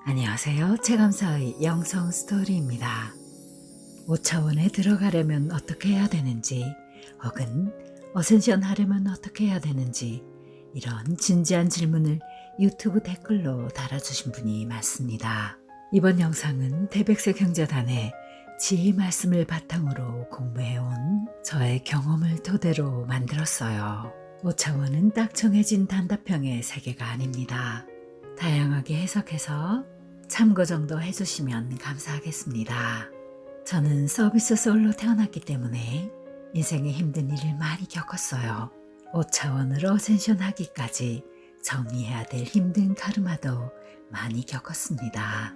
안녕하세요. 체감사의 영성 스토리입니다. 5차원에 들어가려면 어떻게 해야 되는지, 혹은 어센션 하려면 어떻게 해야 되는지, 이런 진지한 질문을 유튜브 댓글로 달아주신 분이 많습니다. 이번 영상은 태백색 형제단의 지혜 말씀을 바탕으로 공부해온 저의 경험을 토대로 만들었어요. 5차원은 딱 정해진 단답형의 세계가 아닙니다. 다양하게 해석해서 참고 정도 해주시면 감사하겠습니다. 저는 서비스 소울로 태어났기 때문에 인생의 힘든 일을 많이 겪었어요. 5차원으로 어센션 하기까지 정리해야 될 힘든 카르마도 많이 겪었습니다.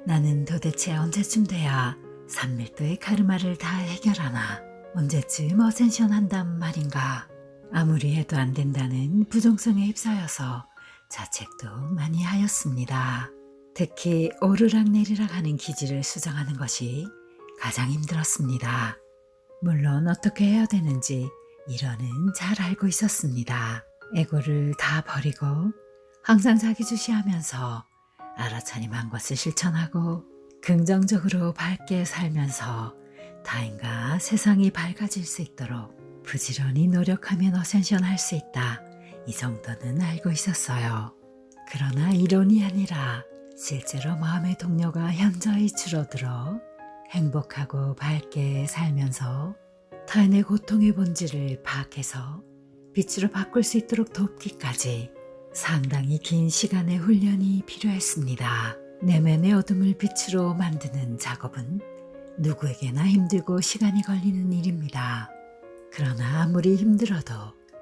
나는 도대체 언제쯤 돼야 산밀도의 카르마를 다 해결하나, 언제쯤 어센션 한단 말인가. 아무리 해도 안 된다는 부정성에 휩싸여서 자책도 많이 하였습니다. 특히 오르락내리락 하는 기질을 수정하는 것이 가장 힘들었습니다. 물론 어떻게 해야 되는지 이론은 잘 알고 있었습니다. 에고를 다 버리고 항상 자기주시하면서 알아차림한 것을 실천하고 긍정적으로 밝게 살면서 타인과 세상이 밝아질 수 있도록 부지런히 노력하면 어센션 할 수 있다. 이 정도는 알고 있었어요. 그러나 이론이 아니라 실제로 마음의 동료가 현저히 줄어들어 행복하고 밝게 살면서 타인의 고통의 본질을 파악해서 빛으로 바꿀 수 있도록 돕기까지 상당히 긴 시간의 훈련이 필요했습니다. 내면의 어둠을 빛으로 만드는 작업은 누구에게나 힘들고 시간이 걸리는 일입니다. 그러나 아무리 힘들어도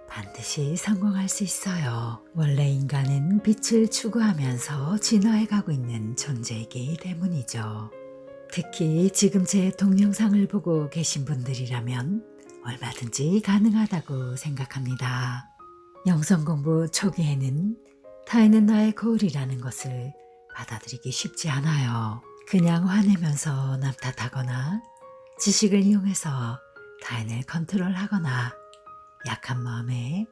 반드시 성공할 수 있어요. 원래 인간은 빛을 추구하면서 진화해가고 있는 존재이기 때문이죠. 특히 지금 제 동영상을 보고 계신 분들이라면 얼마든지 가능하다고 생각합니다. 영성공부 초기에는 타인은 나의 거울이라는 것을 받아들이기 쉽지 않아요. 그냥 화내면서 남 탓하거나 지식을 이용해서 타인을 컨트롤하거나 약한 마음에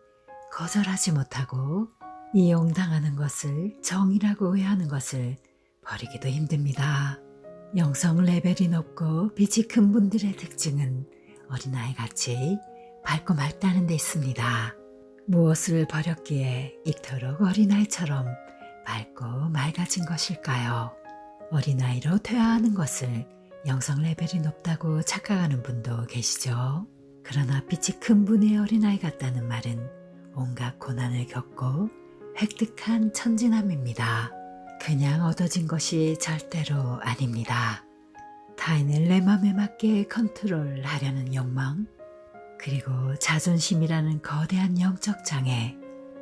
거절하지 못하고 이용당하는 것을 정이라고 오해하는 것을 버리기도 힘듭니다. 영성 레벨이 높고 빛이 큰 분들의 특징은 어린아이같이 밝고 맑다는 데 있습니다. 무엇을 버렸기에 이토록 어린아이처럼 밝고 맑아진 것일까요? 어린아이로 퇴화하는 것을 영성 레벨이 높다고 착각하는 분도 계시죠? 그러나 빛이 큰 분의 어린아이 같다는 말은 온갖 고난을 겪고 획득한 천진함입니다. 그냥 얻어진 것이 절대로 아닙니다. 타인을 내 맘에 맞게 컨트롤하려는 욕망, 그리고 자존심이라는 거대한 영적 장애,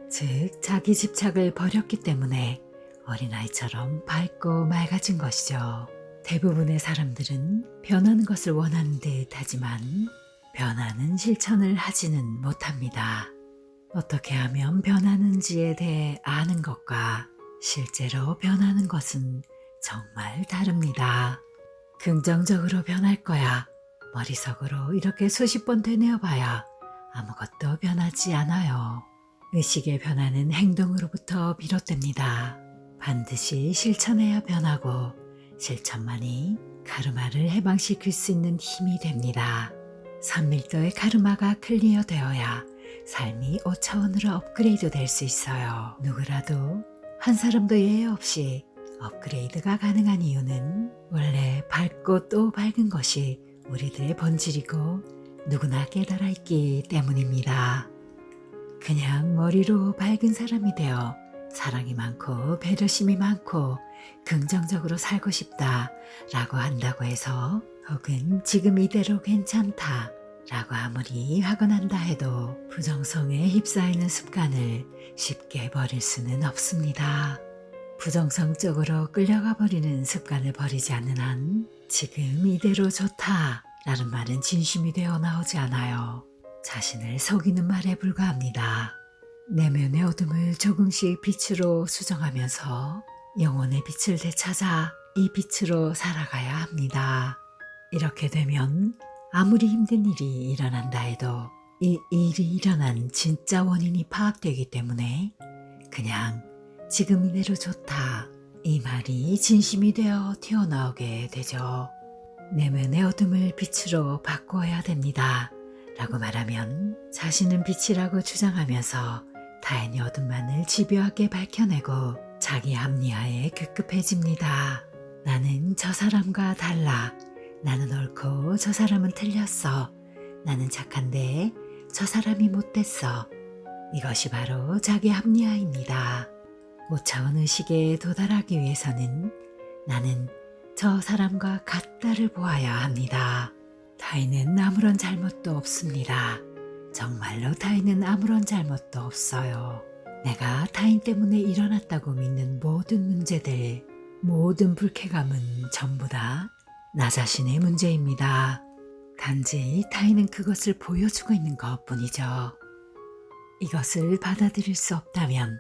즉 자기 집착을 버렸기 때문에 어린아이처럼 밝고 맑아진 것이죠. 대부분의 사람들은 변하는 것을 원하는 듯 하지만 변하는 실천을 하지는 못합니다. 어떻게 하면 변하는지에 대해 아는 것과 실제로 변하는 것은 정말 다릅니다. 긍정적으로 변할 거야. 머릿속으로 이렇게 수십 번 되뇌어봐야 아무것도 변하지 않아요. 의식의 변화는 행동으로부터 비롯됩니다. 반드시 실천해야 변하고 실천만이 카르마를 해방시킬 수 있는 힘이 됩니다. 산밀도의 카르마가 클리어되어야 삶이 5차원으로 업그레이드 될 수 있어요. 누구라도 한 사람도 예외 없이 업그레이드가 가능한 이유는 원래 밝고 또 밝은 것이 우리들의 본질이고 누구나 깨달아 있기 때문입니다. 그냥 머리로 밝은 사람이 되어 사랑이 많고 배려심이 많고 긍정적으로 살고 싶다 라고 한다고 해서, 혹은 지금 이대로 괜찮다 라고 아무리 하고 난다 해도 부정성에 휩싸이는 습관을 쉽게 버릴 수는 없습니다. 부정성적으로 끌려가 버리는 습관을 버리지 않는 한 지금 이대로 좋다 라는 말은 진심이 되어 나오지 않아요. 자신을 속이는 말에 불과합니다. 내면의 어둠을 조금씩 빛으로 수정하면서 영혼의 빛을 되찾아 이 빛으로 살아가야 합니다. 이렇게 되면 아무리 힘든 일이 일어난다 해도 이 일이 일어난 진짜 원인이 파악되기 때문에 그냥 지금 이대로 좋다 이 말이 진심이 되어 튀어나오게 되죠. 내면의 어둠을 빛으로 바꾸어야 됩니다. 라고 말하면 자신은 빛이라고 주장하면서 타인의 어둠만을 집요하게 밝혀내고 자기 합리화에 급급해집니다. 나는 저 사람과 달라. 나는 옳고 저 사람은 틀렸어. 나는 착한데 저 사람이 못됐어. 이것이 바로 자기 합리화입니다. 5차원 의식에 도달하기 위해서는 나는 저 사람과 같다를 보아야 합니다. 타인은 아무런 잘못도 없습니다. 정말로 타인은 아무런 잘못도 없어요. 내가 타인 때문에 일어났다고 믿는 모든 문제들, 모든 불쾌감은 전부 다 나 자신의 문제입니다. 단지 타인은 그것을 보여주고 있는 것뿐이죠. 이것을 받아들일 수 없다면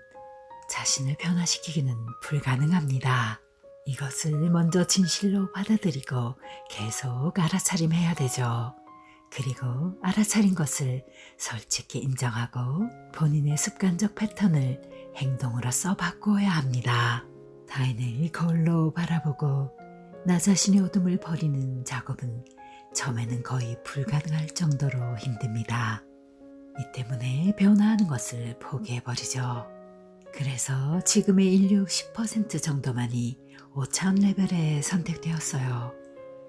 자신을 변화시키기는 불가능합니다. 이것을 먼저 진실로 받아들이고 계속 알아차림해야 되죠. 그리고 알아차린 것을 솔직히 인정하고 본인의 습관적 패턴을 행동으로써 바꾸어야 합니다. 타인을 거울로 바라보고 나 자신의 어둠을 버리는 작업은 처음에는 거의 불가능할 정도로 힘듭니다. 이 때문에 변화하는 것을 포기해버리죠. 그래서 지금의 인류 10% 정도만이 5차원 레벨에 선택되었어요.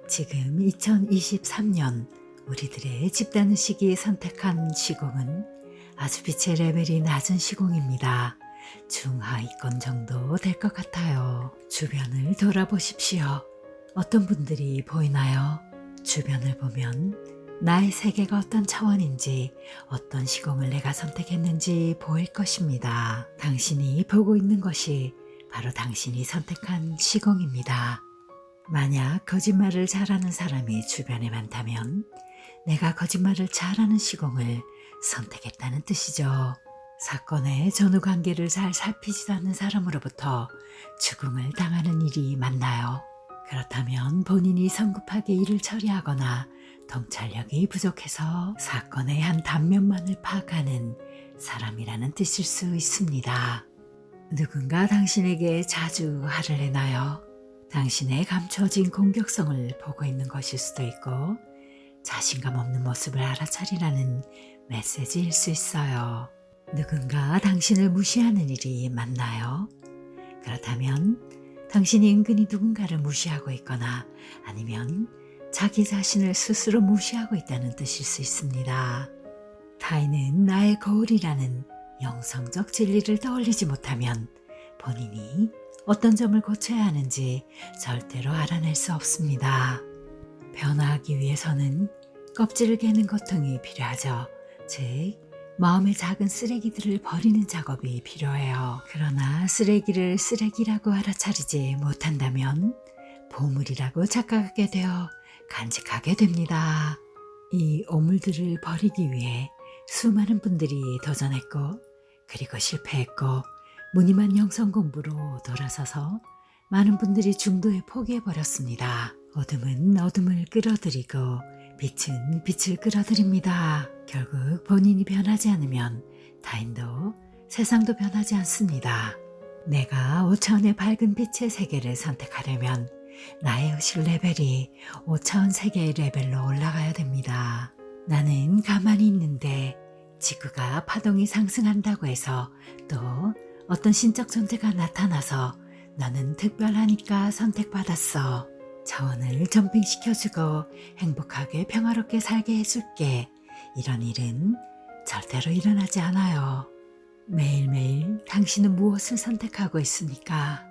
지금 2023년 우리들의 집단의식이 선택한 시공은 아주 빛의 레벨이 낮은 시공입니다. 중하위권 정도 될 것 같아요. 주변을 돌아보십시오. 어떤 분들이 보이나요? 주변을 보면 나의 세계가 어떤 차원인지 어떤 시공을 내가 선택했는지 보일 것입니다. 당신이 보고 있는 것이 바로 당신이 선택한 시공입니다. 만약 거짓말을 잘하는 사람이 주변에 많다면 내가 거짓말을 잘하는 시공을 선택했다는 뜻이죠. 사건의 전후 관계를 잘 살피지도 않는 사람으로부터 추궁을 당하는 일이 많나요? 그렇다면 본인이 성급하게 일을 처리하거나 통찰력이 부족해서 사건의 한 단면만을 파악하는 사람이라는 뜻일 수 있습니다. 누군가 당신에게 자주 화를 내나요? 당신의 감춰진 공격성을 보고 있는 것일 수도 있고 자신감 없는 모습을 알아차리라는 메시지일 수 있어요. 누군가 당신을 무시하는 일이 많나요? 그렇다면 당신이 은근히 누군가를 무시하고 있거나 아니면 자기 자신을 스스로 무시하고 있다는 뜻일 수 있습니다. 타인은 나의 거울이라는 영성적 진리를 떠올리지 못하면 본인이 어떤 점을 고쳐야 하는지 절대로 알아낼 수 없습니다. 변화하기 위해서는 껍질을 깨는 고통이 필요하죠. 즉, 마음의 작은 쓰레기들을 버리는 작업이 필요해요. 그러나 쓰레기를 쓰레기라고 알아차리지 못한다면 보물이라고 착각하게 되어 간직하게 됩니다. 이 오물들을 버리기 위해 수많은 분들이 도전했고 그리고 실패했고 무늬만 영성 공부로 돌아서서 많은 분들이 중도에 포기해버렸습니다. 어둠은 어둠을 끌어들이고 빛은 빛을 끌어들입니다. 결국 본인이 변하지 않으면 타인도 세상도 변하지 않습니다. 내가 5차원의 밝은 빛의 세계를 선택하려면 나의 의식 레벨이 5차원 세계의 레벨로 올라가야 됩니다. 나는 가만히 있는데 지구가 파동이 상승한다고 해서 또 어떤 신적 존재가 나타나서 너는 특별하니까 선택받았어. 차원을 점핑시켜주고 행복하게 평화롭게 살게 해줄게. 이런 일은 절대로 일어나지 않아요. 매일매일 당신은 무엇을 선택하고 있습니까?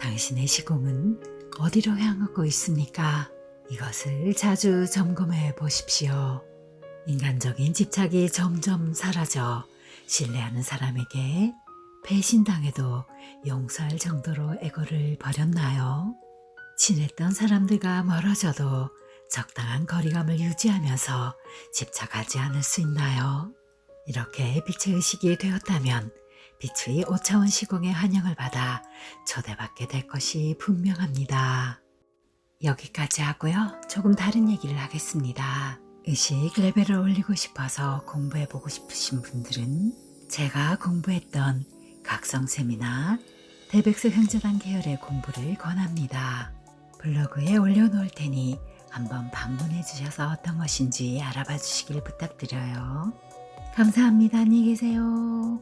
당신의 시공은 어디로 향하고 있습니까? 이것을 자주 점검해 보십시오. 인간적인 집착이 점점 사라져 신뢰하는 사람에게 배신당해도 용서할 정도로 애고를 버렸나요? 친했던 사람들과 멀어져도 적당한 거리감을 유지하면서 집착하지 않을 수 있나요? 이렇게 빛의 의식이 되었다면 빛의 5차원 시공의 환영을 받아 초대받게 될 것이 분명합니다. 여기까지 하고요. 조금 다른 얘기를 하겠습니다. 의식 레벨을 올리고 싶어서 공부해보고 싶으신 분들은 제가 공부했던 각성 세미나, 대백서 형제단 계열의 공부를 권합니다. 블로그에 올려놓을 테니 한번 방문해 주셔서 어떤 것인지 알아봐 주시길 부탁드려요. 감사합니다. 안녕히 계세요.